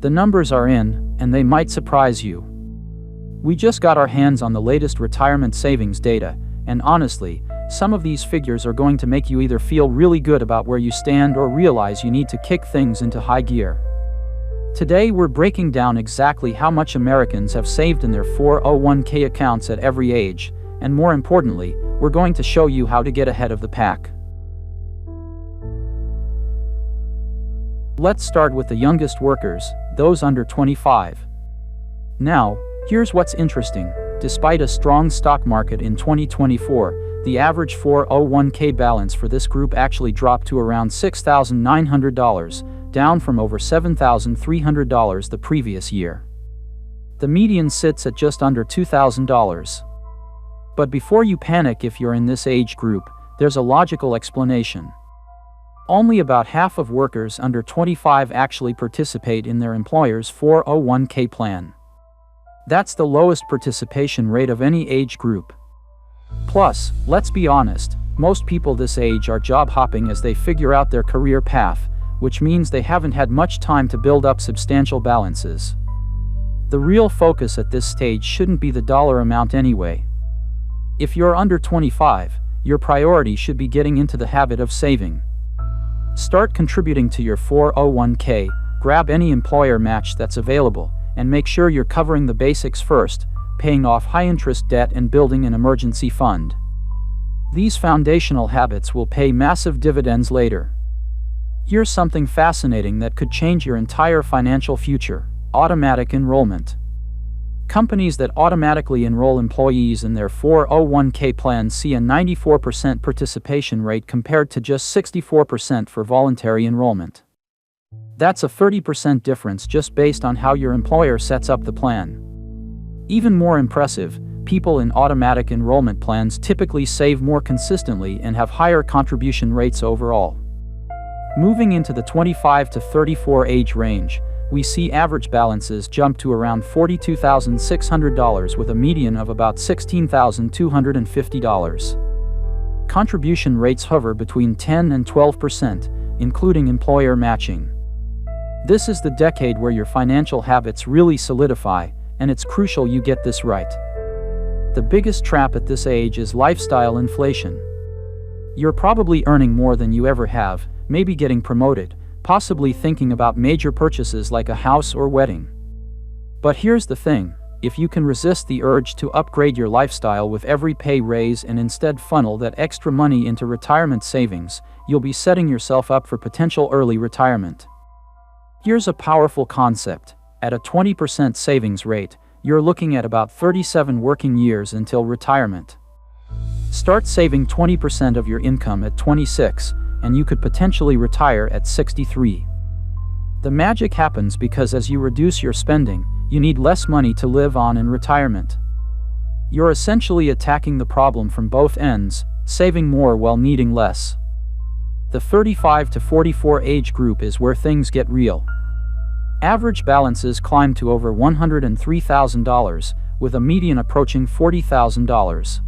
The numbers are in, and they might surprise you. We just got our hands on the latest retirement savings data, and honestly, some of these figures are going to make you either feel really good about where you stand or realize you need to kick things into high gear. Today we're breaking down exactly how much Americans have saved in their 401k accounts at every age, and more importantly, we're going to show you how to get ahead of the pack. Let's start with the youngest workers, those under 25. Now, here's what's interesting. Despite a strong stock market in 2024, the average 401k balance for this group actually dropped to around $6,900, down from over $7,300 the previous year. The median sits at just under $2,000. But before you panic if you're in this age group, there's a logical explanation. Only about half of workers under 25 actually participate in their employer's 401k plan. That's the lowest participation rate of any age group. Plus, let's be honest, most people this age are job hopping as they figure out their career path, which means they haven't had much time to build up substantial balances. The real focus at this stage shouldn't be the dollar amount anyway. If you're under 25, your priority should be getting into the habit of saving. Start contributing to your 401k, grab any employer match that's available, and make sure you're covering the basics first, paying off high-interest debt and building an emergency fund. These foundational habits will pay massive dividends later. Here's something fascinating that could change your entire financial future: automatic enrollment. Companies that automatically enroll employees in their 401k plans see a 94% participation rate compared to just 64% for voluntary enrollment. That's a 30% difference just based on how your employer sets up the plan. Even more impressive, people in automatic enrollment plans typically save more consistently and have higher contribution rates overall. Moving into the 25 to 34 age range, we see average balances jump to around $42,600 with a median of about $16,250. Contribution rates hover between 10 and 12%, including employer matching. This is the decade where your financial habits really solidify, and it's crucial you get this right. The biggest trap at this age is lifestyle inflation. You're probably earning more than you ever have, maybe getting promoted, possibly thinking about major purchases like a house or wedding. But here's the thing: if you can resist the urge to upgrade your lifestyle with every pay raise and instead funnel that extra money into retirement savings, you'll be setting yourself up for potential early retirement. Here's a powerful concept. At a 20% savings rate, you're looking at about 37 working years until retirement. Start saving 20% of your income at 26, and you could potentially retire at 63. The magic happens because as you reduce your spending, you need less money to live on in retirement. You're essentially attacking the problem from both ends, saving more while needing less. The 35 to 44 age group is where things get real. Average balances climb to over $103,000, with a median approaching $40,000.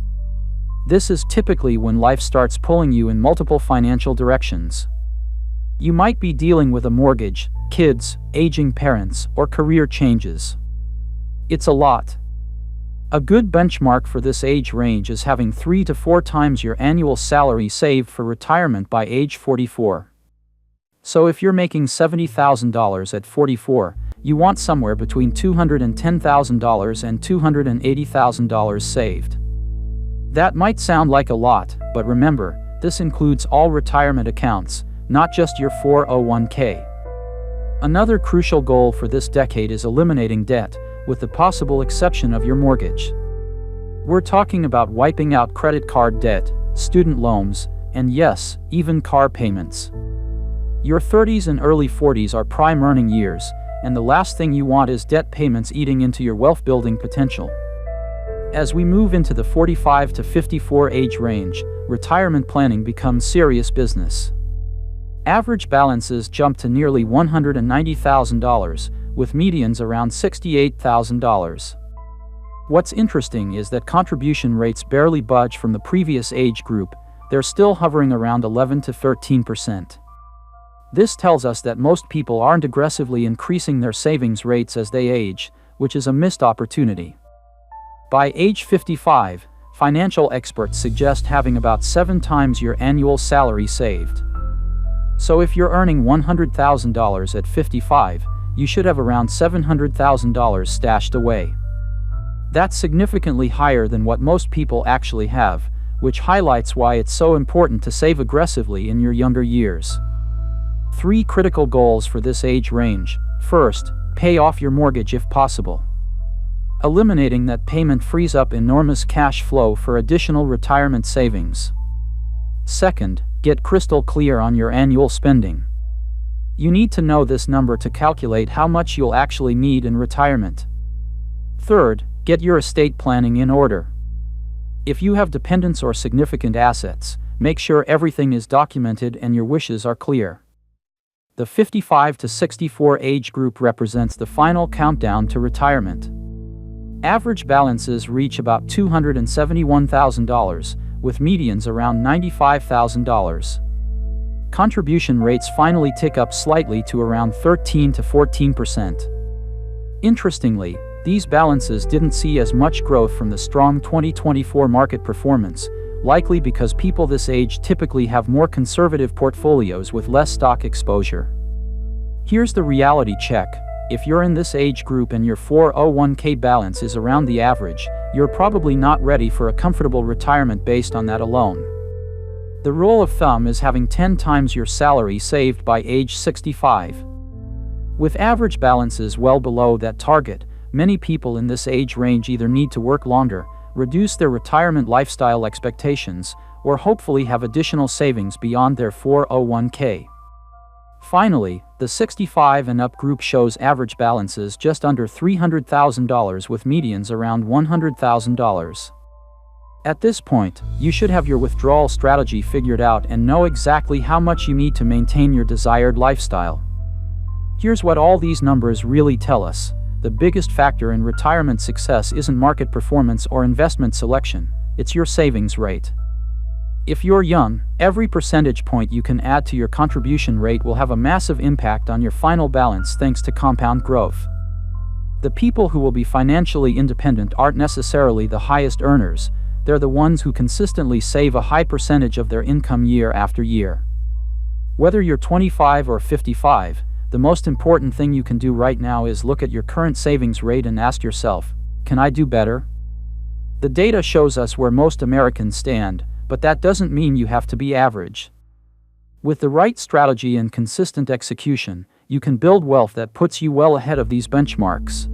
This is typically when life starts pulling you in multiple financial directions. You might be dealing with a mortgage, kids, aging parents, or career changes. It's a lot. A good benchmark for this age range is having 3 to 4 times your annual salary saved for retirement by age 44. So if you're making $70,000 at 44, you want somewhere between $210,000 and $280,000 saved. That might sound like a lot, but remember, this includes all retirement accounts, not just your 401k. Another crucial goal for this decade is eliminating debt, with the possible exception of your mortgage. We're talking about wiping out credit card debt, student loans, and yes, even car payments. Your 30s and early 40s are prime earning years, and the last thing you want is debt payments eating into your wealth building potential. As we move into the 45 to 54 age range, retirement planning becomes serious business. Average balances jump to nearly $190,000, with medians around $68,000. What's interesting is that contribution rates barely budge from the previous age group. They're still hovering around 11 to 13%. This tells us that most people aren't aggressively increasing their savings rates as they age, which is a missed opportunity. By age 55, financial experts suggest having about 7 times your annual salary saved. So if you're earning $100,000 at 55, you should have around $700,000 stashed away. That's significantly higher than what most people actually have, which highlights why it's so important to save aggressively in your younger years. 3 critical goals for this age range. First, pay off your mortgage if possible. Eliminating that payment frees up enormous cash flow for additional retirement savings. Second, get crystal clear on your annual spending. You need to know this number to calculate how much you'll actually need in retirement. Third, get your estate planning in order. If you have dependents or significant assets, make sure everything is documented and your wishes are clear. The 55 to 64 age group represents the final countdown to retirement. Average balances reach about $271,000, with medians around $95,000. Contribution rates finally tick up slightly to around 13 to 14%. Interestingly, these balances didn't see as much growth from the strong 2024 market performance, likely because people this age typically have more conservative portfolios with less stock exposure. Here's the reality check. If you're in this age group and your 401k balance is around the average, you're probably not ready for a comfortable retirement based on that alone. The rule of thumb is having 10 times your salary saved by age 65. With average balances well below that target, many people in this age range either need to work longer, reduce their retirement lifestyle expectations, or hopefully have additional savings beyond their 401k. Finally, the 65 and up group shows average balances just under $300,000 with medians around $100,000. At this point, you should have your withdrawal strategy figured out and know exactly how much you need to maintain your desired lifestyle. Here's what all these numbers really tell us. The biggest factor in retirement success isn't market performance or investment selection, it's your savings rate. If you're young, every percentage point you can add to your contribution rate will have a massive impact on your final balance thanks to compound growth. The people who will be financially independent aren't necessarily the highest earners, they're the ones who consistently save a high percentage of their income year after year. Whether you're 25 or 55, the most important thing you can do right now is look at your current savings rate and ask yourself, can I do better? The data shows us where most Americans stand, but that doesn't mean you have to be average. With the right strategy and consistent execution, you can build wealth that puts you well ahead of these benchmarks.